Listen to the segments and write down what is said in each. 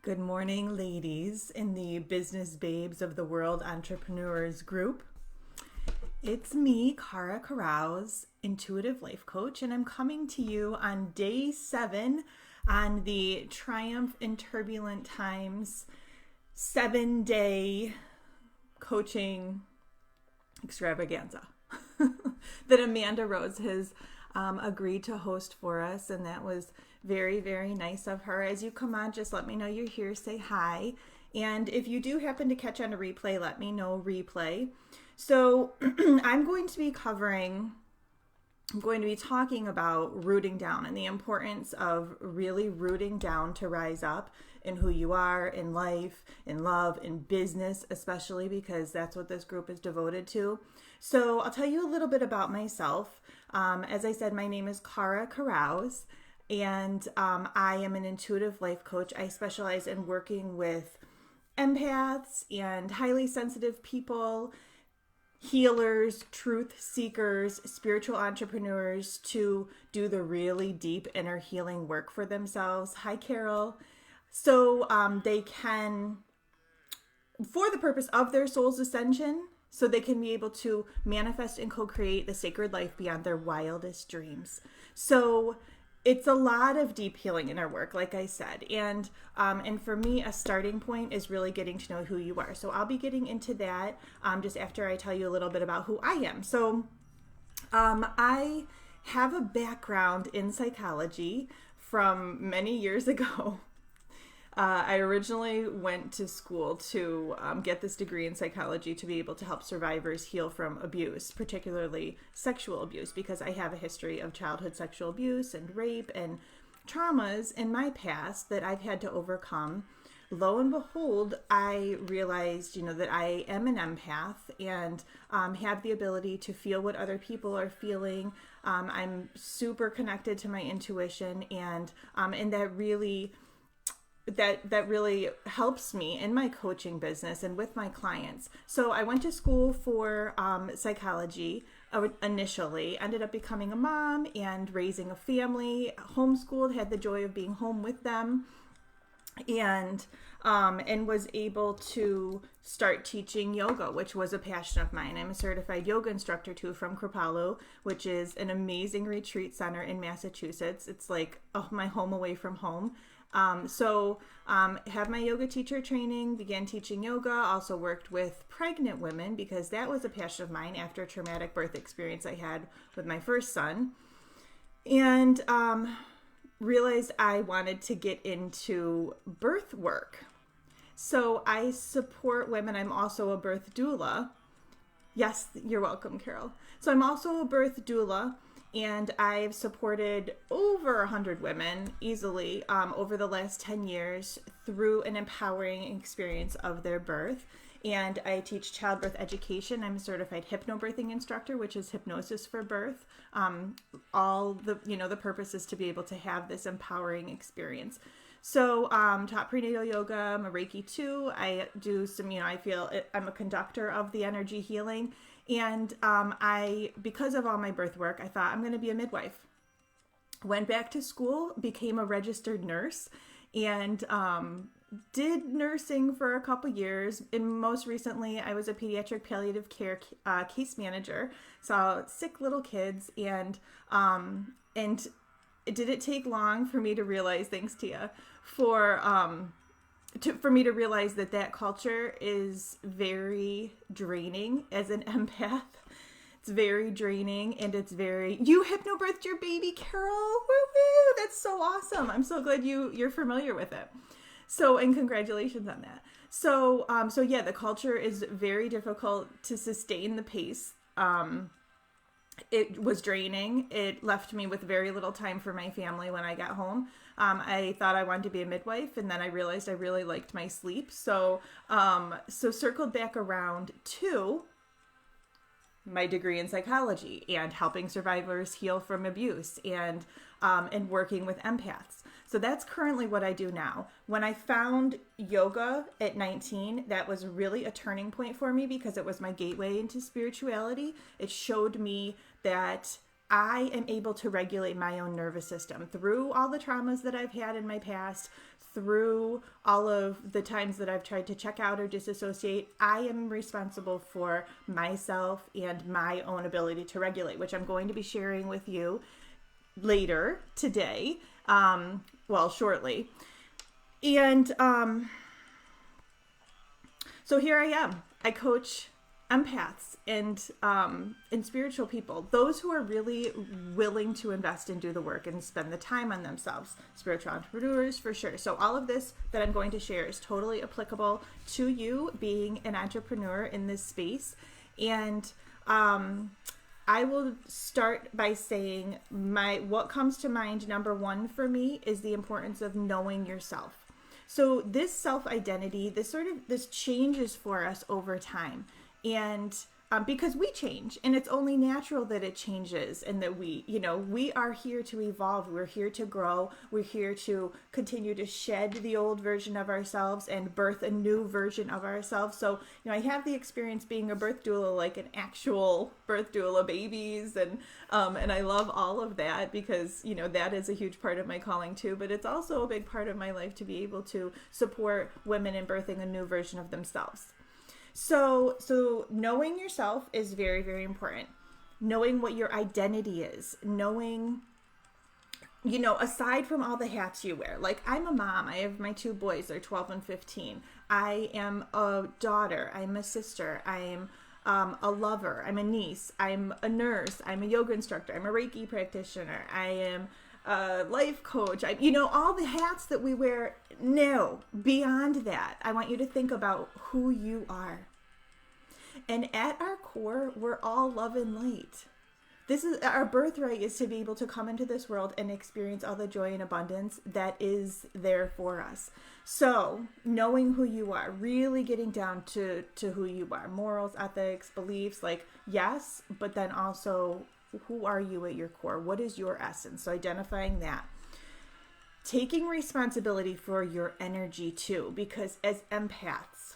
Good morning, ladies in the Business Babes of the World Entrepreneurs group. It's me, Cara Carouse, Intuitive Life Coach, and I'm coming to you on day 7 on the Triumph in Turbulent Times 7-day coaching extravaganza that Amanda Rose has agreed to host for us, and that was very, very nice of her. As you come on, just let me know you're here, say hi. And if you do happen to catch on a replay, let me know replay. So I'm going to be talking about rooting down and the importance of really rooting down to rise up in who you are, in life, in love, in business, especially because that's what this group is devoted to. So I'll tell you a little bit about myself. As I said, my name is Cara Carouse, and I am an intuitive life coach. I specialize in working with empaths and highly sensitive people, healers, truth seekers, spiritual entrepreneurs to do the really deep inner healing work for themselves. Hi, Carol. So they can, for the purpose of their soul's ascension, so they can be able to manifest and co-create the sacred life beyond their wildest dreams. So it's a lot of deep healing in our work, like I said. And for me, a starting point is really getting to know who you are. So I'll be getting into that just after I tell you a little bit about who I am. So I have a background in psychology from many years ago. I originally went to school to get this degree in psychology to be able to help survivors heal from abuse, particularly sexual abuse, because I have a history of childhood sexual abuse and rape and traumas in my past that I've had to overcome. Lo and behold, I realized, that I am an empath and have the ability to feel what other people are feeling. I'm super connected to my intuition, and that really helps me in my coaching business and with my clients. So I went to school for psychology initially, ended up becoming a mom and raising a family, homeschooled, had the joy of being home with them, and was able to start teaching yoga, which was a passion of mine. I'm a certified yoga instructor too from Kripalu, which is an amazing retreat center in Massachusetts. It's like my home away from home. Have my yoga teacher training, began teaching yoga, also worked with pregnant women because that was a passion of mine after a traumatic birth experience I had with my first son, and realized I wanted to get into birth work. So I support women. I'm also a birth doula. Yes, you're welcome, Carol. So I'm also a birth doula. And I've supported over 100 women easily over the last 10 years through an empowering experience of their birth. And I teach childbirth education. I'm a certified hypnobirthing instructor, which is hypnosis for birth. The purpose is to be able to have this empowering experience. So taught prenatal yoga. I'm a Reiki too. I do some, I feel I'm a conductor of the energy healing. And because of all my birth work, I thought I'm going to be a midwife. Went back to school, became a registered nurse, and did nursing for a couple years. And most recently, I was a pediatric palliative care case manager. Saw sick little kids, and did it take long for me to realize, thanks Tia, for me to realize that culture is very draining as an empath. It's very draining, and you hypnobirthed your baby, Carol. Woo-woo! That's so awesome. I'm so glad you're familiar with it. So, and congratulations on that. So yeah, the culture is very difficult to sustain the pace. It was draining. It left me with very little time for my family when I got home. I thought I wanted to be a midwife, and then I realized I really liked my sleep. So circled back around to my degree in psychology and helping survivors heal from abuse and working with empaths. So that's currently what I do now. When I found yoga at 19, that was really a turning point for me because it was my gateway into spirituality. It showed me that I am able to regulate my own nervous system through all the traumas that I've had in my past, through all of the times that I've tried to check out or disassociate. I am responsible for myself and my own ability to regulate, which I'm going to be sharing with you later today, shortly. And so here I am. I coach empaths and spiritual people, those who are really willing to invest and do the work and spend the time on themselves, spiritual entrepreneurs for sure. So all of this that I'm going to share is totally applicable to you being an entrepreneur in this space. And I will start by saying what comes to mind, number one for me, is the importance of knowing yourself. So this self-identity, this changes for us over time. And because we change, and it's only natural that it changes, and that we are here to evolve. We're here to grow. We're here to continue to shed the old version of ourselves and birth a new version of ourselves. So, I have the experience being a birth doula, like an actual birth doula, babies, and I love all of that because, that is a huge part of my calling too, but it's also a big part of my life to be able to support women in birthing a new version of themselves. So knowing yourself is very, very important. Knowing what your identity is, knowing, aside from all the hats you wear, like I'm a mom, I have my two boys, they're 12 and 15. I am a daughter, I'm a sister, I'm a lover, I'm a niece, I'm a nurse, I'm a yoga instructor, I'm a Reiki practitioner, I am a life coach, all the hats that we wear. No, beyond that, I want you to think about who you are. And at our core, we're all love and light. This is our birthright, is to be able to come into this world and experience all the joy and abundance that is there for us. So knowing who you are, really getting down to who you are, morals, ethics, beliefs, yes, but then also who are you at your core? What is your essence? So identifying that. Taking responsibility for your energy too, because as empaths,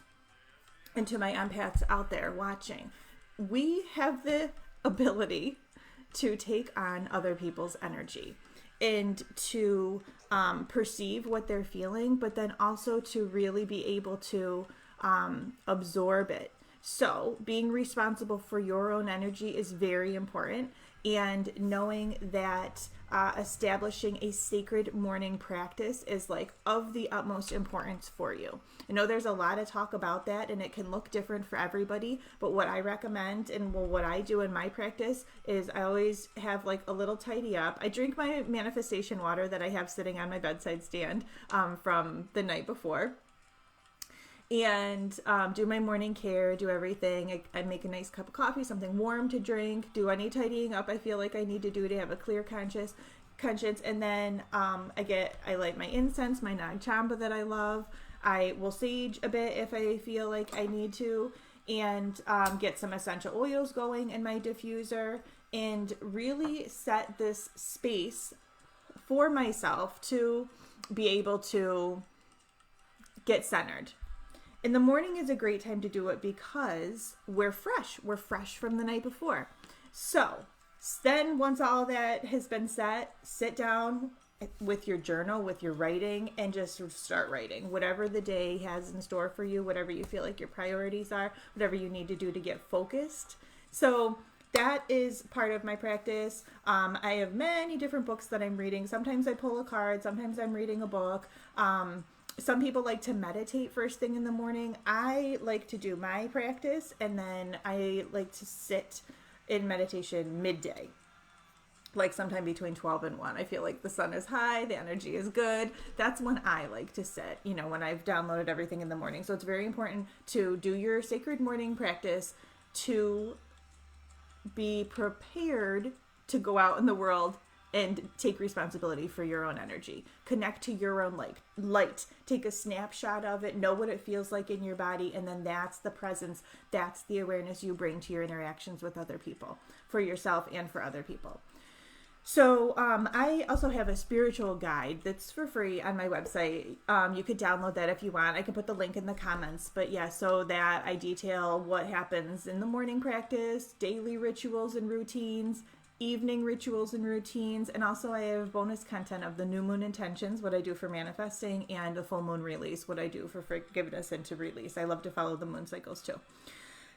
and to my empaths out there watching, we have the ability to take on other people's energy and to perceive what they're feeling, but then also to really be able to absorb it. So being responsible for your own energy is very important, and knowing that establishing a sacred morning practice is of the utmost importance for you. I know there's a lot of talk about that, and it can look different for everybody, but what I recommend and what I do in my practice is I always have a little tidy up. I drink my manifestation water that I have sitting on my bedside stand from the night before. And do my morning care, do everything. I make a nice cup of coffee, something warm to drink, do any tidying up I feel like I need to do to have a clear conscience. And then I light my incense, my Nag Chamba that I love. I will sage a bit if I feel like I need to, and get some essential oils going in my diffuser, and really set this space for myself to be able to get centered. In the morning is a great time to do it because we're fresh. We're fresh from the night before. So then once all that has been set, sit down with your journal, with your writing, and just start writing. Whatever the day has in store for you, whatever you feel like your priorities are, whatever you need to do to get focused. So that is part of my practice. I have many different books that I'm reading. Sometimes I pull a card. Sometimes I'm reading a book. Some people like to meditate first thing in the morning. I like to do my practice, and then I like to sit in meditation midday, sometime between 12 and 1. I feel like the sun is high, the energy is good. That's when I like to sit, when I've downloaded everything in the morning. So it's very important to do your sacred morning practice, to be prepared to go out in the world and take responsibility for your own energy. Connect to your own light. Take a snapshot of it. Know what it feels like in your body. And then that's the presence. That's the awareness you bring to your interactions with other people, for yourself and for other people. So I also have a spiritual guide that's for free on my website. You could download that if you want. I can put the link in the comments. But yeah, so that I detail what happens in the morning practice, daily rituals and routines, evening rituals and routines. And also I have bonus content of the new moon intentions, what I do for manifesting, and the full moon release, what I do for forgiveness and to release. I love to follow the moon cycles too.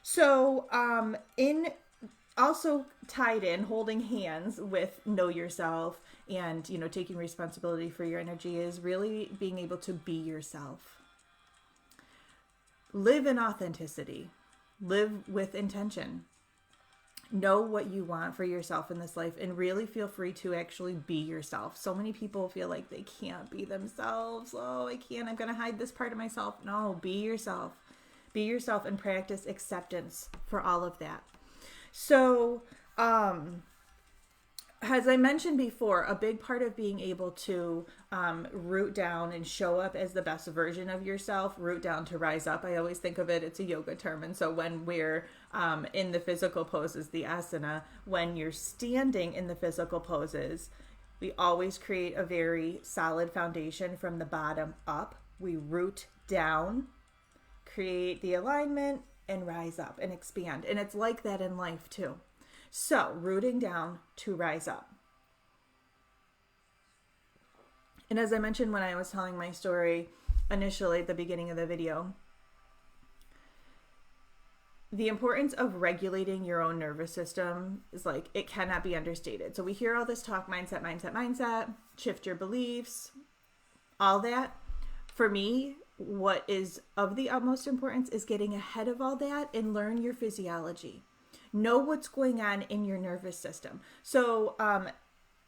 So in also tied in, holding hands with know yourself and, you know, taking responsibility for your energy is really being able to be yourself. Live in authenticity. Live with intention. Know what you want for yourself in this life and really feel free to actually be yourself. So many people feel like they can't be themselves. Oh, I can't. I'm going to hide this part of myself. No, be yourself. Be yourself and practice acceptance for all of that. So, as I mentioned before, a big part of being able to root down and show up as the best version of yourself, root down to rise up. I always think of it, it's a yoga term. And so when we're in the physical poses, the asana, when you're standing in the physical poses, we always create a very solid foundation from the bottom up. We root down, create the alignment, and rise up and expand. And it's like that in life too. So, rooting down to rise up. And as I mentioned when I was telling my story initially at the beginning of the video, the importance of regulating your own nervous system is like, it cannot be understated. So we hear all this talk, mindset, shift your beliefs, all that. For me, what is of the utmost importance is getting ahead of all that and learn your physiology. Know what's going on in your nervous system. So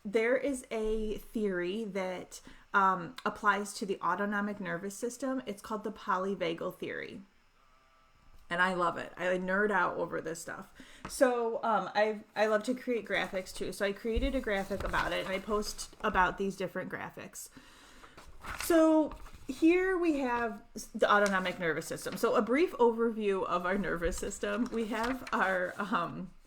there is a theory that applies to the autonomic nervous system. It's called the polyvagal theory. And I love it. I nerd out over this stuff. So I love to create graphics too. So I created a graphic about it and I post about these different graphics. So here we have the autonomic nervous system. So a brief overview of our nervous system. We have our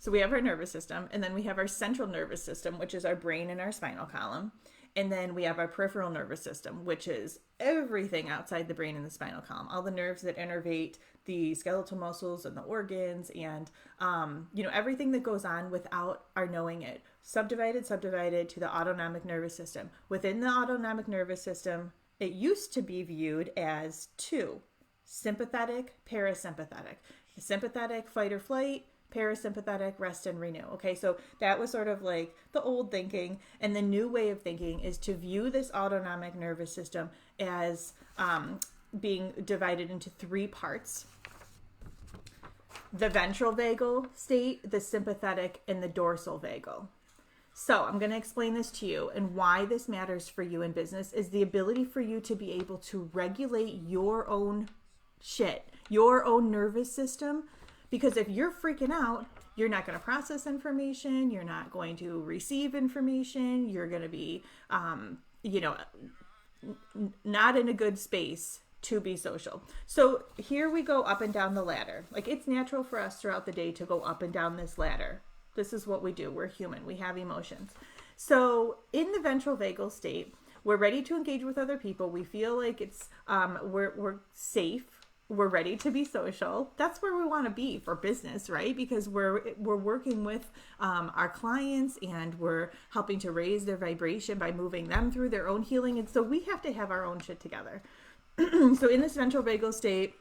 nervous system, and then we have our central nervous system, which is our brain and our spinal column. And then we have our peripheral nervous system, which is everything outside the brain and the spinal column. All the nerves that innervate the skeletal muscles and the organs and, everything that goes on without our knowing it. Subdivided to the autonomic nervous system. Within the autonomic nervous system, it used to be viewed as two: sympathetic, parasympathetic. Sympathetic, fight or flight; parasympathetic, rest and renew. Okay, so that was sort of like the old thinking. And the new way of thinking is to view this autonomic nervous system as being divided into three parts: the ventral vagal state, the sympathetic, and the dorsal vagal. So I'm going to explain this to you, and why this matters for you in business is the ability for you to be able to regulate your own shit, your own nervous system. Because if you're freaking out, you're not going to process information, you're not going to receive information, you're going to be, not in a good space to be social. So here we go up and down the ladder. Like, it's natural for us throughout the day to go up and down this ladder. This is what we do. We're human. We have emotions. So in the ventral vagal state, we're ready to engage with other people. We feel like it's we're safe. We're ready to be social. That's where we want to be for business, right? Because we're working with our clients and we're helping to raise their vibration by moving them through their own healing. And so we have to have our own shit together. So in this ventral vagal state,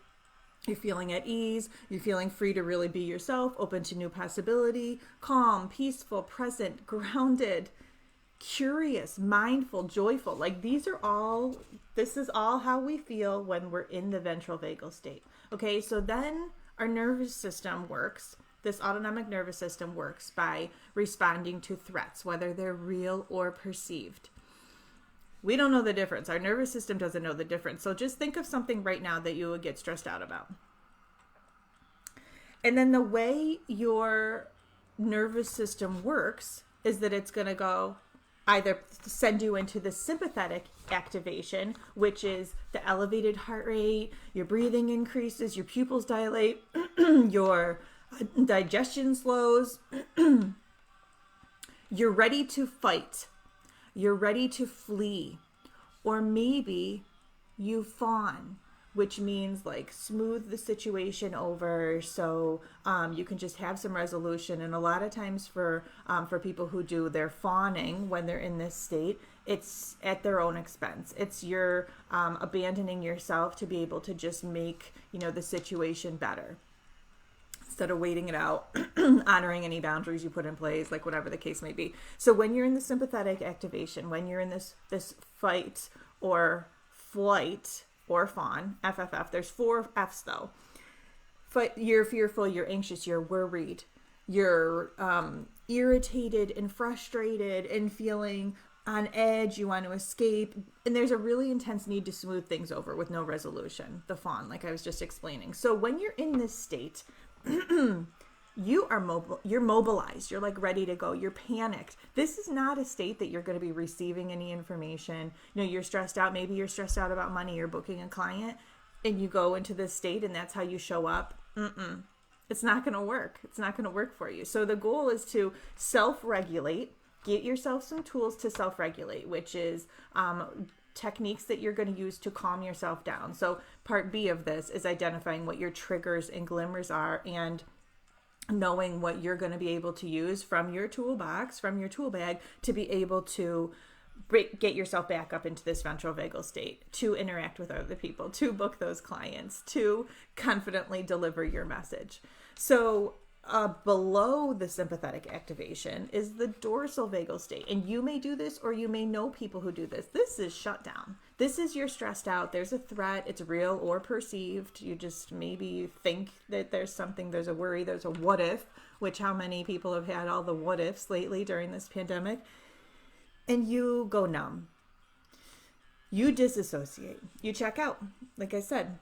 you're feeling at ease, you're feeling free to really be yourself, open to new possibility, calm, peaceful, present, grounded, curious, mindful, joyful. Like, this is all how we feel when we're in the ventral vagal state. Okay, so then our nervous system works. This autonomic nervous system works by responding to threats, whether they're real or perceived. We don't know the difference. Our nervous system doesn't know the difference. So just think of something right now that you would get stressed out about. And then the way your nervous system works is that it's going to go either send you into the sympathetic activation, which is the elevated heart rate, your breathing increases, your pupils dilate, your digestion slows. You're ready to fight. You're ready to flee, or maybe you fawn, which means like smooth the situation over so you can just have some resolution. And a lot of times for people who do their fawning when they're in this state, it's at their own expense. It's you're abandoning yourself to be able to just make, the situation better, instead of waiting it out, honoring any boundaries you put in place, like whatever the case may be. So when you're in the sympathetic activation, when you're in this fight or flight or fawn, FFF, there's 4 F's though. You're fearful, you're anxious, you're worried, you're irritated and frustrated and feeling on edge, you want to escape, and there's a really intense need to smooth things over with no resolution, the fawn, like I was just explaining. So when you're in this state, you're mobilized, you're like ready to go, you're panicked. This is not a state that you're going to be receiving any information. You're stressed out, maybe you're stressed out about money or booking a client, and you go into this state and that's how you show up. It's not going to work. It's not going to work for you. So the goal is to self-regulate. Get yourself some tools to self-regulate, which is techniques that you're going to use to calm yourself down. So part B of this is identifying what your triggers and glimmers are and knowing what you're going to be able to use from your toolbox, from your tool bag, to be able to get yourself back up into this ventral vagal state, to interact with other people, to book those clients, to confidently deliver your message. So below the sympathetic activation is the dorsal vagal state. And you may do this, or you may know people who do this. This is shutdown. This is you're stressed out. There's a threat. It's real or perceived. You just maybe think that there's something, there's a worry, there's a what if, which how many people have had all the what ifs lately during this pandemic. And you go numb. You disassociate. You check out. Like I said,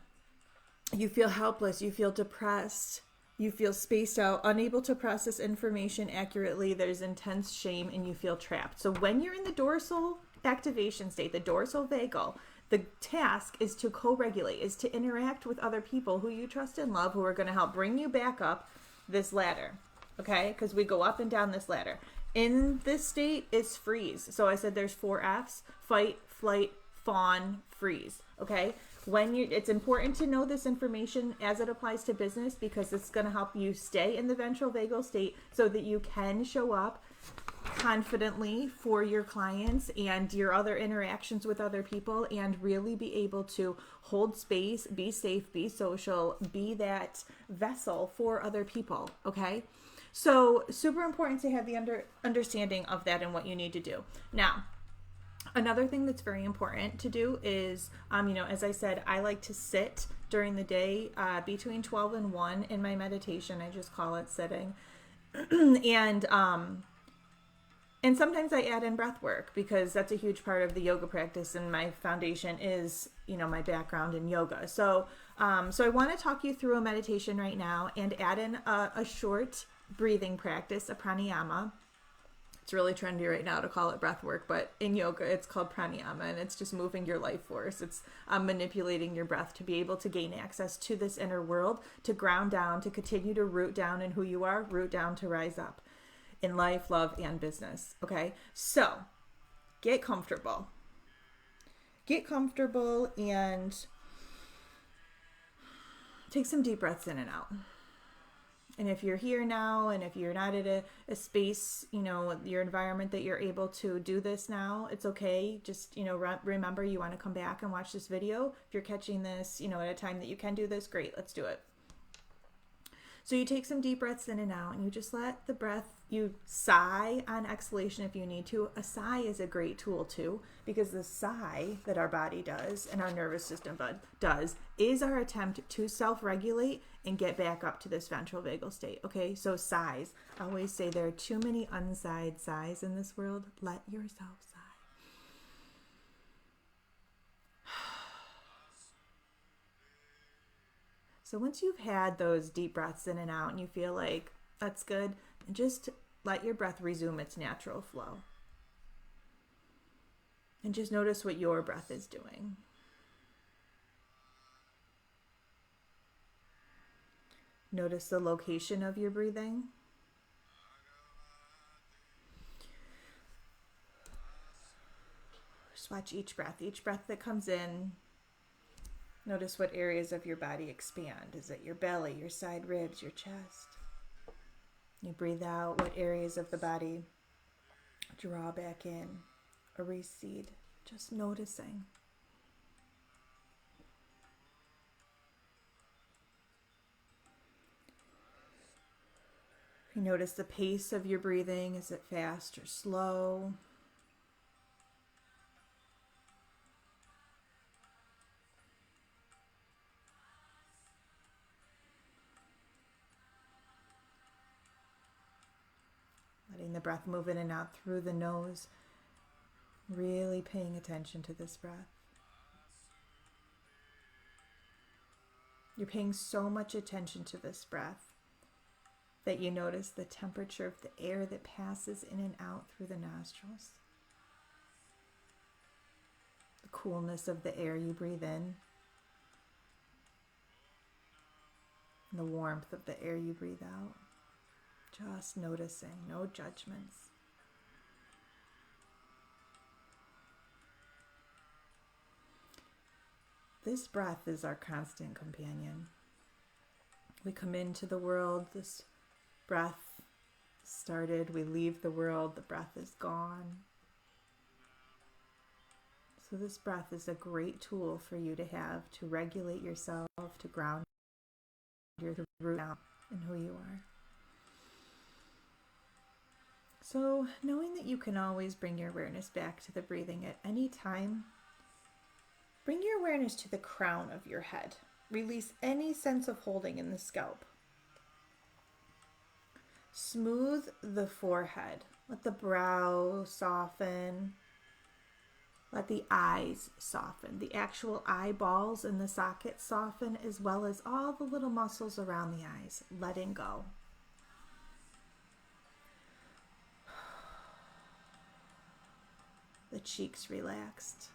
you feel helpless. You feel depressed. You feel spaced out, unable to process information accurately. There's intense shame and you feel trapped. So when you're in the dorsal activation state, the dorsal vagal, the task is to co-regulate, is to interact with other people who you trust and love, who are going to help bring you back up this ladder. Okay? Because we go up and down this ladder. In this state, it's freeze. So I said there's 4 F's: fight, flight, fawn, freeze. Okay? It's important to know this information as it applies to business, because it's going to help you stay in the ventral vagal state so that you can show up confidently for your clients and your other interactions with other people, and really be able to hold space, be safe, be social, be that vessel for other people. Okay? So super important to have the understanding of that and what you need to do. Now, another thing that's very important to do is, as I said, I like to sit during the day between 12 and 1 in my meditation. I just call it sitting. And sometimes I add in breath work, because that's a huge part of the yoga practice, and my foundation is, my background in yoga. So I want to talk you through a meditation right now and add in a short breathing practice, a pranayama. It's really trendy right now to call it breath work, but in yoga it's called pranayama, and it's just moving your life force. It's manipulating your breath to be able to gain access to this inner world, to ground down, to continue to root down in who you are, root down to rise up in life, love, and business. Okay, so get comfortable. Get comfortable and take some deep breaths in and out. And if you're here now, and if you're not at a space, your environment that you're able to do this now, it's okay. Just, remember you want to come back and watch this video. If you're catching this, at a time that you can do this, great, let's do it. So you take some deep breaths in and out, and you just let the breath, you sigh on exhalation if you need to. A sigh is a great tool too, because the sigh that our body does and our nervous system does is our attempt to self-regulate and get back up to this ventral vagal state. Okay, so sighs. I always say there are too many unsighed sighs in this world. Let yourself sigh. So once you've had those deep breaths in and out and you feel like that's good, just let your breath resume its natural flow. And just notice what your breath is doing. Notice the location of your breathing. Just watch each breath that comes in, Notice what areas of your body expand. Is it your belly, your side ribs, your chest? You breathe out, what areas of the body draw back in or recede? Just noticing. You notice the pace of your breathing. Is it fast or slow? Letting the breath move in and out through the nose. Really paying attention to this breath. You're paying so much attention to this breath that you notice the temperature of the air that passes in and out through the nostrils. The coolness of the air you breathe in. And the warmth of the air you breathe out. Just noticing, no judgments. This breath is our constant companion. We come into the world, this breath started, we leave the world, the breath is gone. So this breath is a great tool for you to have to regulate yourself, to ground your root out in who you are. So knowing that you can always bring your awareness back to the breathing at any time, bring your awareness to the crown of your head. Release any sense of holding in the scalp. Smooth the forehead. Let the brow soften. Let the eyes soften. The actual eyeballs and the sockets soften, as well as all the little muscles around the eyes, letting go. The cheeks relaxed.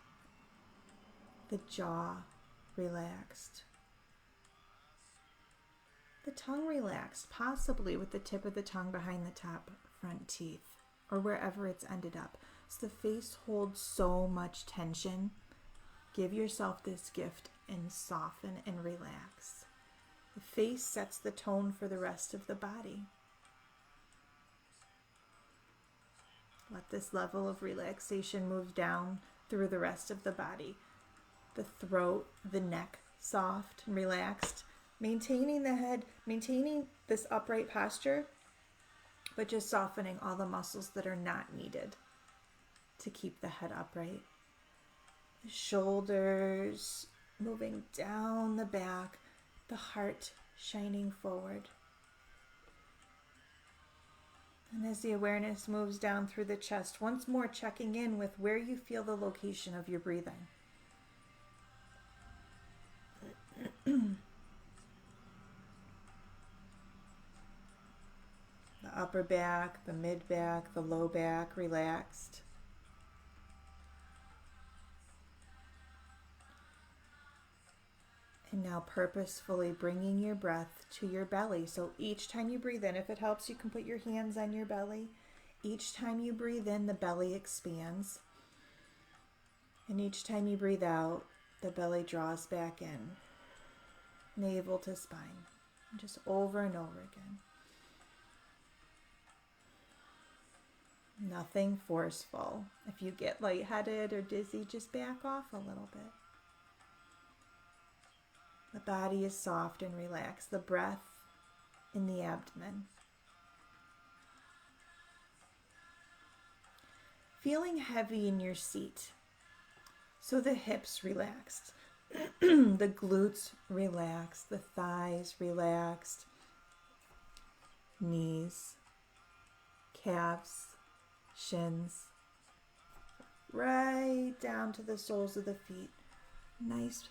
The jaw relaxed. The tongue relaxed, possibly with the tip of the tongue behind the top front teeth or wherever it's ended up. So the face holds so much tension. Give yourself this gift and soften and relax. The face sets the tone for the rest of the body. Let this level of relaxation move down through the rest of the body. The throat, the neck, soft and relaxed. Maintaining the head, maintaining this upright posture, but just softening all the muscles that are not needed to keep the head upright. The shoulders moving down the back, the heart shining forward. And as the awareness moves down through the chest, once more checking in with where you feel the location of your breathing. The upper back, the mid back, the low back relaxed. And now purposefully bringing your breath to your belly. So each time you breathe in, if it helps, you can put your hands on your belly. Each time you breathe in, the belly expands. And each time you breathe out, the belly draws back in. Navel to spine. Just over and over again. Nothing forceful. If you get lightheaded or dizzy, just back off a little bit. The body is soft and relaxed. The breath in the abdomen. Feeling heavy in your seat. So the hips relaxed. The glutes relaxed. The thighs relaxed. Knees. Calves. Shins. Right down to the soles of the feet. Nice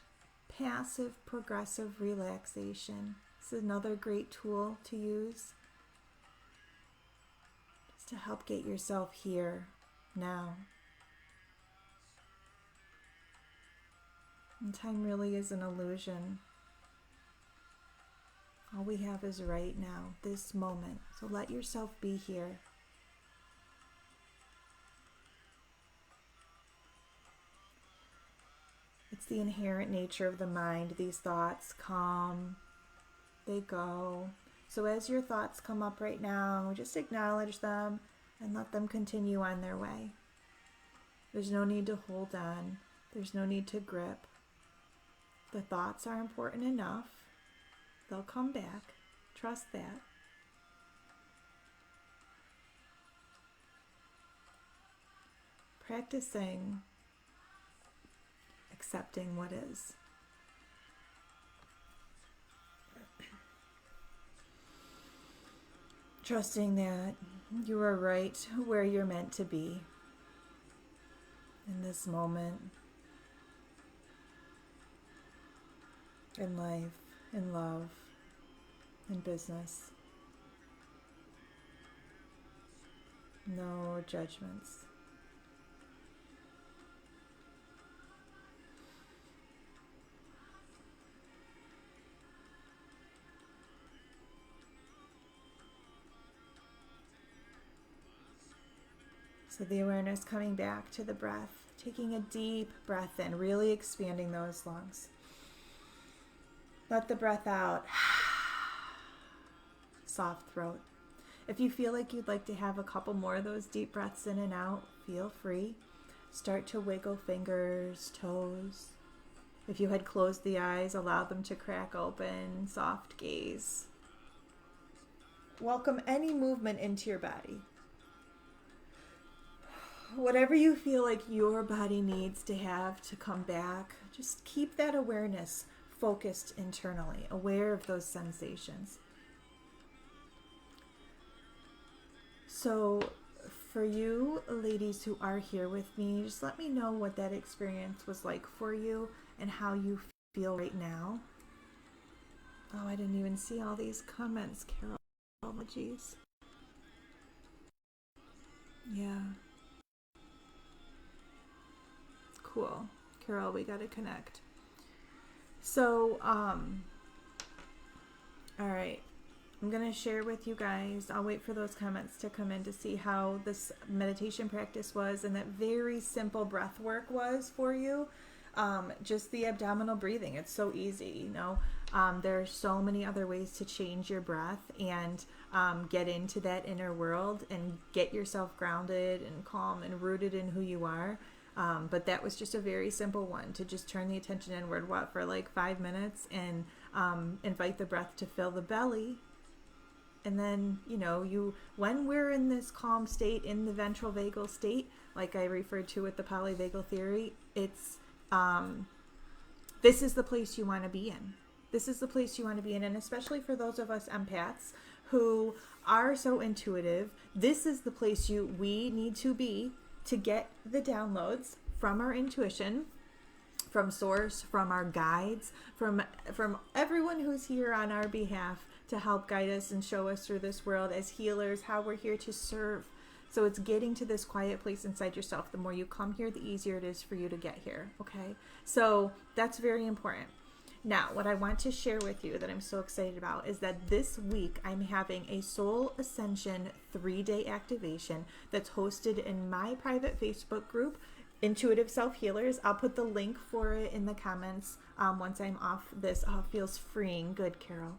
passive progressive relaxation. This is another great tool to use just to help get yourself here now. And time really is an illusion. All we have is right now, this moment. So let yourself be here. It's the inherent nature of the mind. These thoughts come, they go. So as your thoughts come up right now, just acknowledge them and let them continue on their way. There's no need to hold on. There's no need to grip. The thoughts are important enough. They'll come back. Trust that. Practicing accepting what is. Trusting that you are right where you're meant to be in this moment, in life, in love, in business. No judgments. So the awareness coming back to the breath, taking a deep breath in, really expanding those lungs. Let the breath out. Soft throat. If you feel like you'd like to have a couple more of those deep breaths in and out, feel free. Start to wiggle fingers, toes. If you had closed the eyes, allow them to crack open, soft gaze. Welcome any movement into your body. Whatever you feel like your body needs to have to come back, just keep that awareness focused internally, aware of those sensations. So for you ladies who are here with me, just let me know what that experience was like for you and how you feel right now. Oh, I didn't even see all these comments, Carol. Oh, geez. Yeah. Cool. Carol, we gotta connect. So, all right. I'm going to share with you guys. I'll wait for those comments to come in to see how this meditation practice was and that very simple breath work was for you. Just the abdominal breathing. It's so easy, you know. There are so many other ways to change your breath and get into that inner world and get yourself grounded and calm and rooted in who you are. But that was just a very simple one, to just turn the attention inward, for like 5 minutes, and invite the breath to fill the belly. And then, when we're in this calm state, in the ventral vagal state, like I referred to with the polyvagal theory, it's, this is the place you want to be in. This is the place you want to be in. And especially for those of us empaths who are so intuitive, this is the place we need to be to get the downloads from our intuition, from source, from our guides, from everyone who's here on our behalf to help guide us and show us through this world as healers, how we're here to serve. So it's getting to this quiet place inside yourself. The more you come here, the easier it is for you to get here. Okay. So that's very important. Now, what I want to share with you that I'm so excited about is that this week I'm having a Soul Ascension 3-day activation that's hosted in my private Facebook group, Intuitive Self Healers. I'll put the link for it in the comments once I'm off this. Oh, it feels freeing. Good, Carol.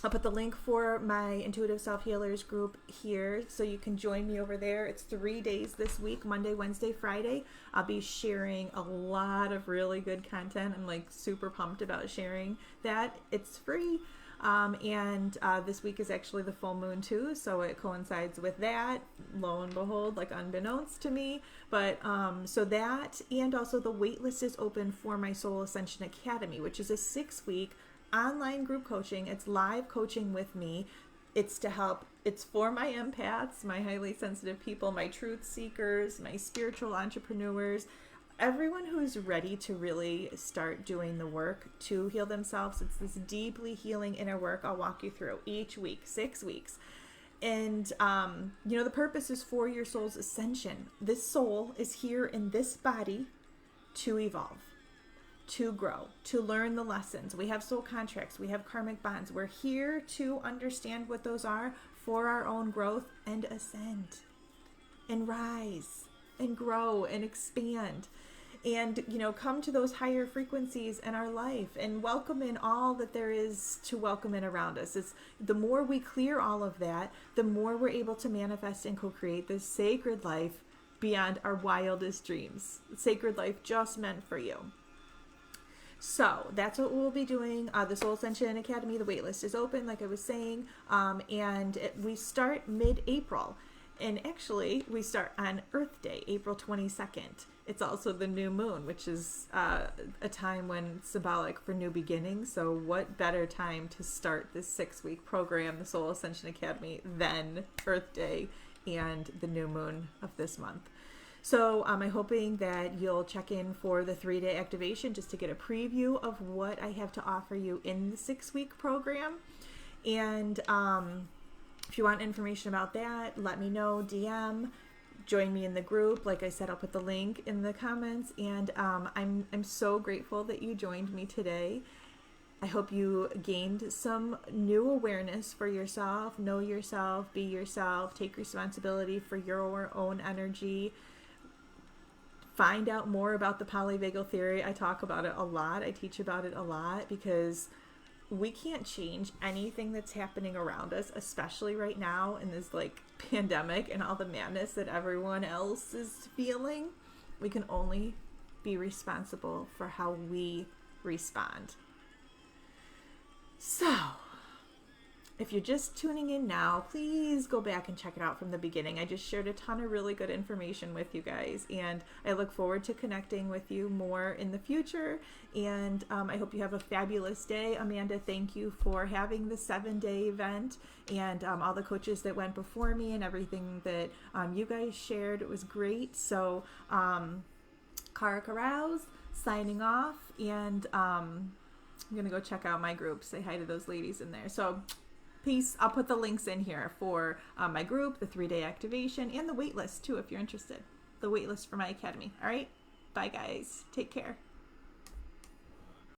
I'll put the link for my Intuitive Self Healers group here so you can join me over there. It's 3 days this week, Monday, Wednesday, Friday. I'll be sharing a lot of really good content. I'm like super pumped about sharing that. It's free. And this week is actually the full moon too, so it coincides with that, lo and behold, like unbeknownst to me. But so that, and also the waitlist is open for my Soul Ascension Academy, which is a 6-week online group coaching. It's live coaching with me. It's for my empaths, my highly sensitive people, my truth seekers, my spiritual entrepreneurs, everyone who's ready to really start doing the work to heal themselves. It's this deeply healing inner work I'll walk you through each week, 6 weeks. And, the purpose is for your soul's ascension. This soul is here in this body to evolve, to grow, to learn the lessons. We have soul contracts. We have karmic bonds. We're here to understand what those are for our own growth and ascend and rise and grow and expand. and, you know, come to those higher frequencies in our life and welcome in all that there is to welcome in around us. It's the more we clear all of that, the more we're able to manifest and co-create this sacred life beyond our wildest dreams. Sacred life just meant for you. So that's what we'll be doing. The Soul Ascension Academy, the waitlist is open, like I was saying, we start mid-April. And actually, we start on Earth Day, April 22nd. It's also the new moon, which is a time when it's symbolic for new beginnings. So what better time to start this 6-week program, the Soul Ascension Academy, than Earth Day and the new moon of this month. So I'm hoping that you'll check in for the 3-day activation just to get a preview of what I have to offer you in the 6-week program. And if you want information about that, let me know, DM, join me in the group. Like I said, I'll put the link in the comments. And I'm so grateful that you joined me today. I hope you gained some new awareness for yourself. Know yourself, be yourself, take responsibility for your own energy. Find out more about the polyvagal theory. I talk about it a lot. I teach about it a lot because we can't change anything that's happening around us, especially right now in this like pandemic and all the madness that everyone else is feeling. We can only be responsible for how we respond. So, if you're just tuning in now, please go back and check it out from the beginning. I just shared a ton of really good information with you guys, and I look forward to connecting with you more in the future. And I hope you have a fabulous day. Amanda, thank you for having the 7-day event, and all the coaches that went before me and everything that you guys shared. It was great. So, Cara Carouse signing off, and I'm going to go check out my group. Say hi to those ladies in there. So, peace. I'll put the links in here for my group, the 3-day activation, and the waitlist too if you're interested. The waitlist for my academy. All right? Bye, guys. Take care.